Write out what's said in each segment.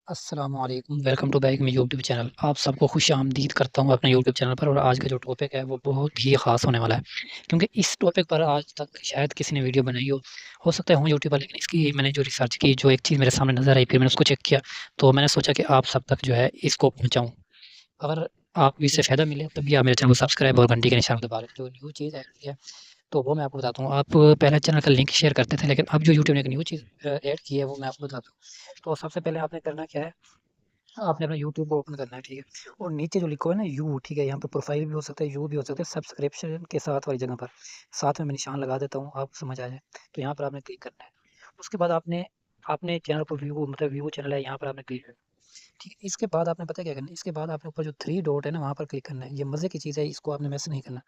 अस्सलामुअलैकुम, welcome to back my YouTube channel. आप सबको खुशामदीद करता हूँ अपने यूट्यूब चैनल पर। और आज का जो टॉपिक है वो बहुत ही ख़ास होने वाला है, क्योंकि इस टॉपिक पर आज तक शायद किसी ने वीडियो बनाई हो सकता है हूँ यूट्यूबर, लेकिन इसकी मैंने जो रिसर्च की, जो एक चीज़ मेरे सामने नज़र आई, फिर मैंने उसको चेक किया, तो मैंने सोचा कि आप सब तक जो है इसको पहुँचाऊँ। अगर आपको इससे फ़ायदा मिले तभी आप मेरे चैनल को सब्सक्राइब और घंटी के निशान को दबा लें। जो न्यू चीज़ ऐड की है तो वो मैं आपको बताता हूँ। आप पहले चैनल का लिंक शेयर करते थे, लेकिन अब जो यूट्यूब ने एक न्यू चीज़ ऐड की है वो मैं आपको बताता हूँ। तो सबसे पहले आपने करना क्या है, आपने अपना यूट्यूब को ओपन करना है, ठीक है? और नीचे जो लिखा हुआ है ना यू, ठीक है? यहाँ पे प्रोफाइल भी हो सकता है, यू भी हो सकता है, सब्सक्रिप्शन के साथ वाली जगह पर। साथ में मैं निशान लगा देता हूँ, आपको समझ आ जाए। तो यहाँ पर आपने क्लिक करना है। उसके बाद आपने अपने चैनल को व्यू, मतलब व्यू चैनल है, यहाँ पर आपने क्लिक करना है। ठीक है? इसके बाद आपने पता है क्या करना है? इसके बाद आपने ऊपर जो 3 डॉट है ना, वहाँ पर क्लिक करना है। ये मज़े की चीज़ है, इसको आपने मिस नहीं करना।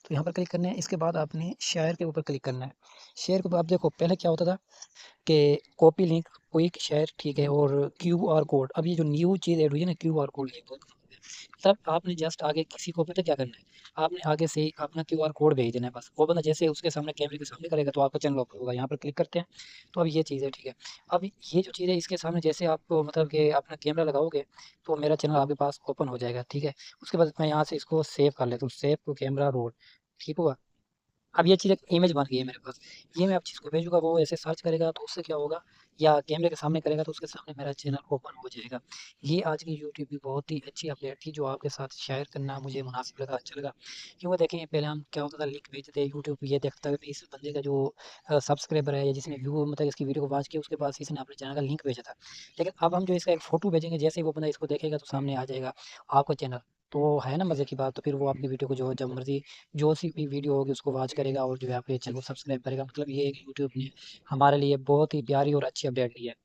तो यहाँ पर क्लिक करना है, इसके बाद आपने शेयर के ऊपर क्लिक करना है। शेयर के ऊपर आप देखो, पहले क्या होता था कि कॉपी लिंक, क्विक शेयर, ठीक है? और क्यूआर कोड। अब ये जो न्यू चीज़ ऐड हुई है ना, क्यूआर कोड, ये बहुत काम है। तब आपने जस्ट आगे किसी को पता है क्या करना है? आपने आगे से अपना क्यूआर कोड भेज देना है बस। वो बंदा जैसे उसके सामने, कैमरे के सामने करेगा तो आपका चैनल ओपन होगा। यहाँ पर क्लिक करते हैं, तो अब ये चीज़ है, ठीक है? अब ये जो चीज़ है इसके सामने जैसे आप मतलब कि अपना कैमरा लगाओगे तो मेरा चैनल आपके पास ओपन हो जाएगा, ठीक है? उसके बाद मैं यहाँ से इसको सेव कर लेता हूँ, सेव टू कैमरा रोल, ठीक हुआ? अब ये चीज़ एक इमेज बन गई है मेरे पास। ये मैं अब जिसको भेजूँगा वो ऐसे सर्च करेगा तो उससे क्या होगा, या कैमरे के सामने करेगा तो उसके सामने मेरा चैनल ओपन हो जाएगा। ये आज की यूट्यूब की बहुत ही अच्छी अपडेट थी जो आपके साथ शेयर करना मुझे मुनासिब लगा, अच्छा लगा। क्योंकि देखिए पहले हम क्या होता था, लिंक भेजते थे, यूट्यूब ये देखता था कि इस बंदे का जो सब्सक्राइबर है या जिसने व्यू, मतलब इसकी वीडियो को वॉच किया, उसके पास इसने अपने चैनल का लिंक भेजा था। लेकिन अब हम जो इसका एक फ़ोटो भेजेंगे, जैसे ही वो बंदा इसको देखेगा तो सामने आ जाएगा आपका चैनल। तो है ना मज़े की बात? तो फिर वो आपकी वीडियो को जो जब मर्ज़ी, जो सी भी वीडियो होगी उसको वॉच करेगा और जो है आपके चैनल को सब्सक्राइब करेगा। मतलब ये एक यूट्यूब ने हमारे लिए बहुत ही प्यारी और अच्छी अपडेट दी है।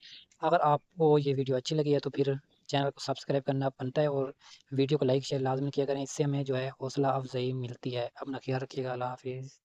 अगर आपको ये वीडियो अच्छी लगी है तो फिर चैनल को सब्सक्राइब करना बनता है, और वीडियो को लाइक शेयर लाज़मी किया करें। इससे हमें जो है हौसला अफ़ज़ाई मिलती है। अपना ख़्याल रखिएगा। अल्लाह हाफ़िज़।